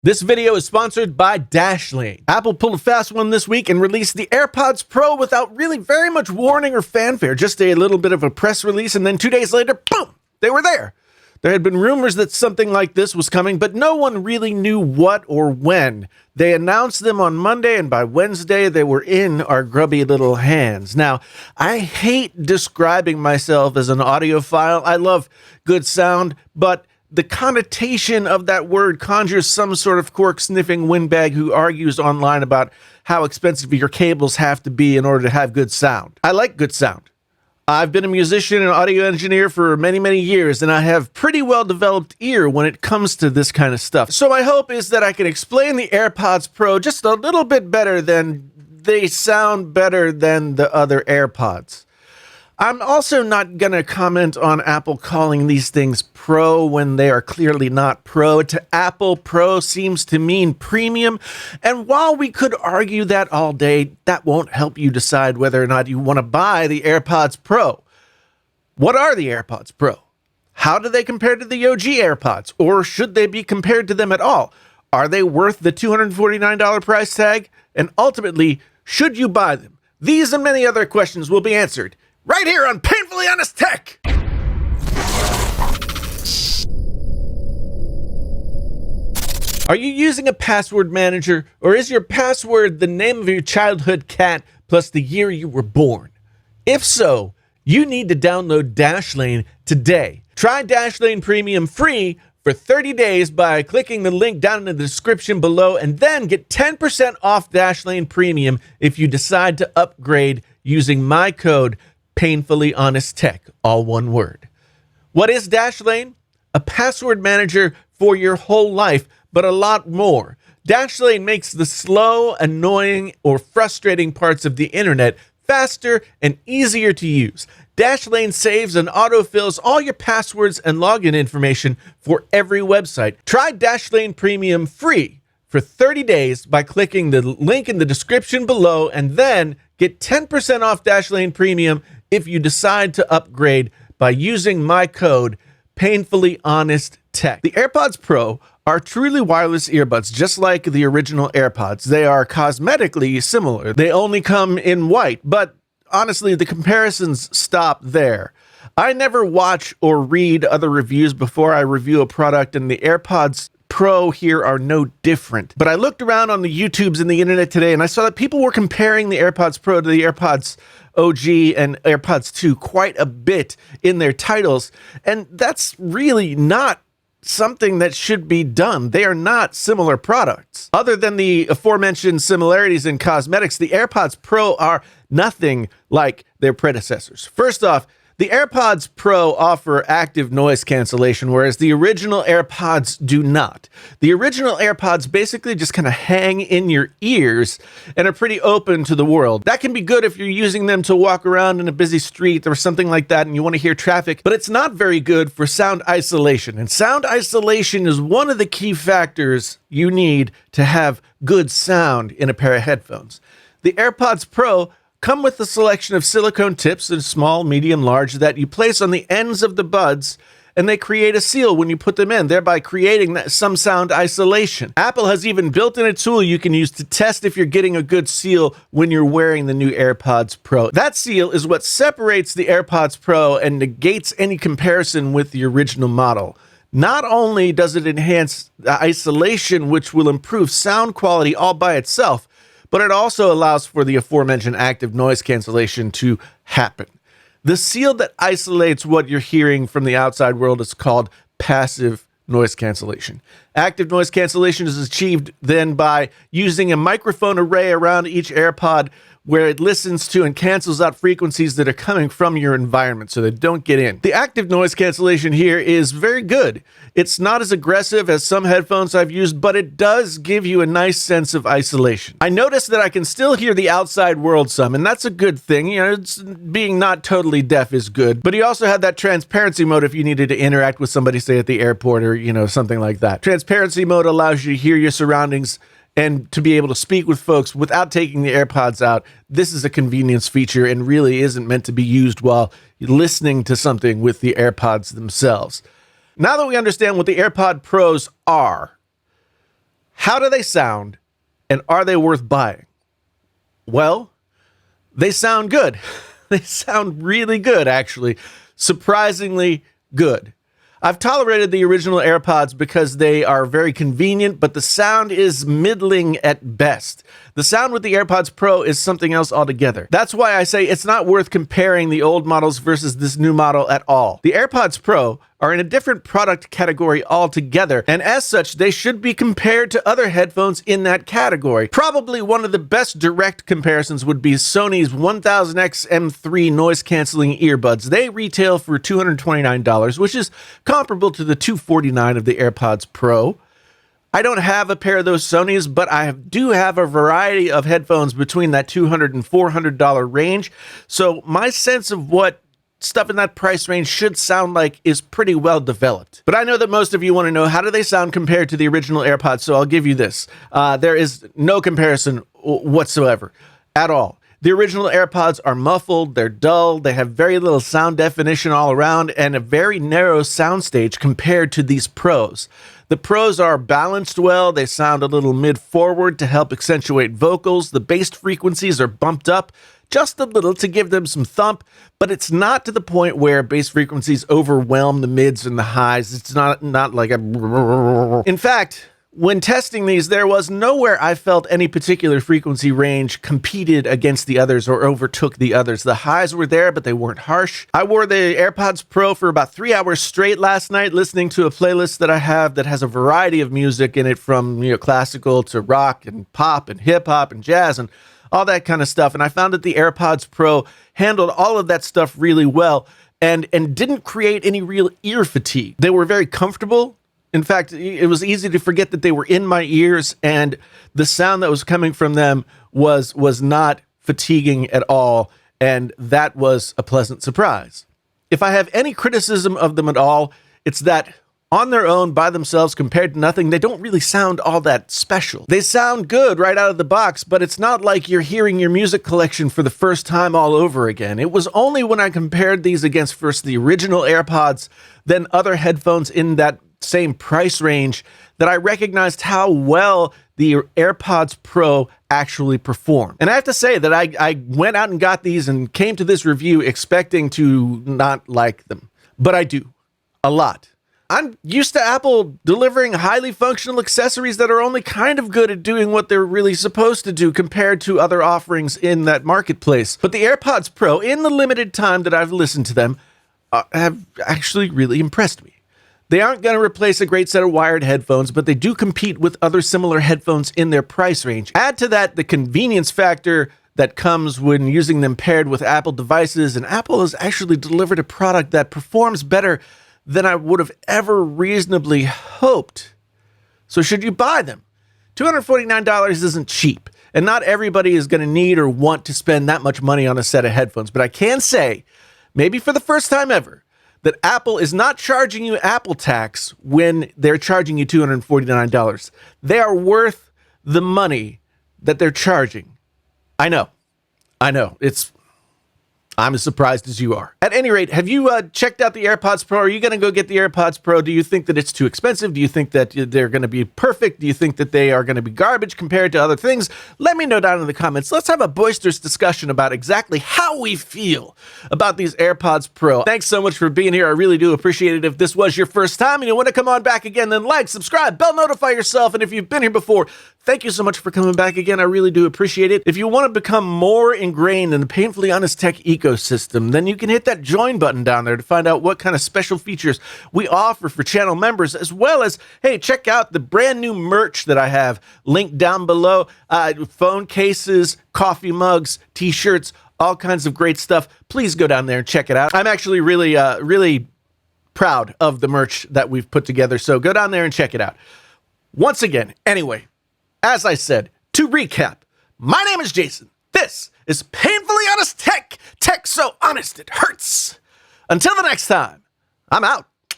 This video is sponsored by Dashlane. Apple pulled a fast one this week and released the AirPods Pro without really very much warning or fanfare, just a little bit of a press release, and then 2 days later, boom, they were there. There had been rumors that something like this was coming, but no one really knew what or when. They announced them on Monday, and by Wednesday, they were in our grubby little hands. Now, I hate describing myself as an audiophile. I love good sound, but the connotation of that word conjures some sort of cork-sniffing windbag who argues online about how expensive your cables have to be in order to have good sound. I like good sound. I've been a musician and audio engineer for many, many years, and I have pretty well-developed ear when it comes to this kind of stuff. So my hope is that I can explain the AirPods Pro just a little bit better than they sound better than the other AirPods. I'm also not going to comment on Apple calling these things Pro when they are clearly not Pro. To Apple, Pro seems to mean premium, and while we could argue that all day, that won't help you decide whether or not you want to buy the AirPods Pro. What are the AirPods Pro? How do they compare to the OG AirPods, or should they be compared to them at all? Are they worth the $249 price tag? And ultimately, should you buy them? These and many other questions will be answered right here on Painfully Honest Tech! Are you using a password manager, or is your password the name of your childhood cat plus the year you were born? If so, you need to download Dashlane today. Try Dashlane Premium free for 30 days by clicking the link down in the description below, and then get 10% off Dashlane Premium if you decide to upgrade using my code Painfully Honest Tech, all one word. What is Dashlane? A password manager for your whole life, but a lot more. Dashlane makes the slow, annoying, or frustrating parts of the internet faster and easier to use. Dashlane saves and autofills all your passwords and login information for every website. Try Dashlane Premium free for 30 days by clicking the link in the description below, and then get 10% off Dashlane Premium if you decide to upgrade by using my code Painfully Honest Tech. The AirPods Pro are truly wireless earbuds, just like the original AirPods. They are cosmetically similar. They only come in white, but honestly, the comparisons stop there. I never watch or read other reviews before I review a product, and the AirPods Pro here are no different. But I looked around on the YouTubes and the internet today, and I saw that people were comparing the AirPods Pro to the AirPods OG and AirPods 2 quite a bit in their titles, and that's really not something that should be done. They are not similar products. Other than the aforementioned similarities in cosmetics, the AirPods Pro are nothing like their predecessors. First off, the AirPods Pro offer active noise cancellation, whereas the original AirPods do not. The original AirPods basically just kind of hang in your ears and are pretty open to the world. That can be good if you're using them to walk around in a busy street or something like that and you want to hear traffic, but it's not very good for sound isolation. And sound isolation is one of the key factors you need to have good sound in a pair of headphones. The AirPods Pro come with a selection of silicone tips, in small, medium, large, that you place on the ends of the buds, and they create a seal when you put them in, thereby creating some sound isolation. Apple has even built in a tool you can use to test if you're getting a good seal when you're wearing the new AirPods Pro. That seal is what separates the AirPods Pro and negates any comparison with the original model. Not only does it enhance the isolation, which will improve sound quality all by itself, but it also allows for the aforementioned active noise cancellation to happen. The seal that isolates what you're hearing from the outside world is called passive noise cancellation. Active noise cancellation is achieved then by using a microphone array around each AirPod where it listens to and cancels out frequencies that are coming from your environment so they don't get in. The active noise cancellation here is very good. It's not as aggressive as some headphones I've used, but it does give you a nice sense of isolation. I noticed that I can still hear the outside world some, and that's a good thing. You know, being not totally deaf is good, but you also have that transparency mode if you needed to interact with somebody, say at the airport or, you know, something like that. Transparency mode allows you to hear your surroundings and to be able to speak with folks without taking the AirPods out. This is a convenience feature and really isn't meant to be used while you're listening to something with the AirPods themselves. Now that we understand what the AirPod Pros are, How do they sound, and are they worth buying? Well, they sound good. They sound really good, actually. Surprisingly good. I've tolerated the original AirPods because they are very convenient, but the sound is middling at best. The sound with the AirPods Pro is something else altogether. That's why I say it's not worth comparing the old models versus this new model at all. The AirPods Pro are in a different product category altogether, and as such, they should be compared to other headphones in that category. Probably one of the best direct comparisons would be Sony's 1000X M3 noise-canceling earbuds. They retail for $229, which is comparable to the $249 of the AirPods Pro. I don't have a pair of those Sonys, but I do have a variety of headphones between that $200 and $400 range, so my sense of what stuff in that price range should sound like is pretty well developed. But I know that most of you want to know, how do they sound compared to the original AirPods, so I'll give you this. There is no comparison whatsoever at all. The original AirPods are muffled, they're dull, they have very little sound definition all around, and a very narrow soundstage compared to these Pros. The Pros are balanced well, they sound a little mid-forward to help accentuate vocals, the bass frequencies are bumped up just a little to give them some thump, but it's not to the point where bass frequencies overwhelm the mids and the highs. It's not like a... In fact, when testing these, there was nowhere I felt any particular frequency range competed against the others or overtook the others. The highs were there, but they weren't harsh. I wore the AirPods Pro for about 3 hours straight last night, listening to a playlist that I have that has a variety of music in it, from classical to rock and pop and hip hop and jazz and all that kind of stuff. And I found that the AirPods Pro handled all of that stuff really well and didn't create any real ear fatigue. They were very comfortable. In fact, it was easy to forget that they were in my ears, and the sound that was coming from them was not fatiguing at all, and that was a pleasant surprise. If I have any criticism of them at all, it's that on their own, by themselves, compared to nothing, they don't really sound all that special. They sound good right out of the box, but it's not like you're hearing your music collection for the first time all over again. It was only when I compared these against first the original AirPods, then other headphones in that same price range, that I recognized how well the AirPods Pro actually perform. And I have to say that I went out and got these and came to this review expecting to not like them, but I do, a lot. I'm used to Apple delivering highly functional accessories that are only kind of good at doing what they're really supposed to do compared to other offerings in that marketplace. But the AirPods Pro, in the limited time that I've listened to them, have actually really impressed me. They aren't going to replace a great set of wired headphones, but they do compete with other similar headphones in their price range. Add to that the convenience factor that comes when using them paired with Apple devices, and Apple has actually delivered a product that performs better than I would have ever reasonably hoped. So should you buy them? $249 isn't cheap, and not everybody is going to need or want to spend that much money on a set of headphones. But I can say, maybe for the first time ever, that Apple is not charging you Apple tax when they're charging you $249. They are worth the money that they're charging. I know. I'm as surprised as you are. At any rate, have you checked out the AirPods Pro? Are you going to go get the AirPods Pro? Do you think that it's too expensive? Do you think that they're going to be perfect? Do you think that they are going to be garbage compared to other things? Let me know down in the comments. Let's have a boisterous discussion about exactly how we feel about these AirPods Pro. Thanks so much for being here. I really do appreciate it. If this was your first time and you want to come on back again, then like, subscribe, bell notify yourself. And if you've been here before, thank you so much for coming back again. I really do appreciate it. If you want to become more ingrained in the Painfully Honest Tech ecosystem, then you can hit that join button down there to find out what kind of special features we offer for channel members, as well as, hey, check out the brand new merch that I have linked down below. Phone cases, coffee mugs, t-shirts, all kinds of great stuff. Please go down there and check it out. I'm actually really proud of the merch that we've put together, so go down there and check it out. Once again, anyway, as I said, to recap, my name is Jason. This is Painfully Honest Tech. Tech so honest it hurts. Until the next time, I'm out.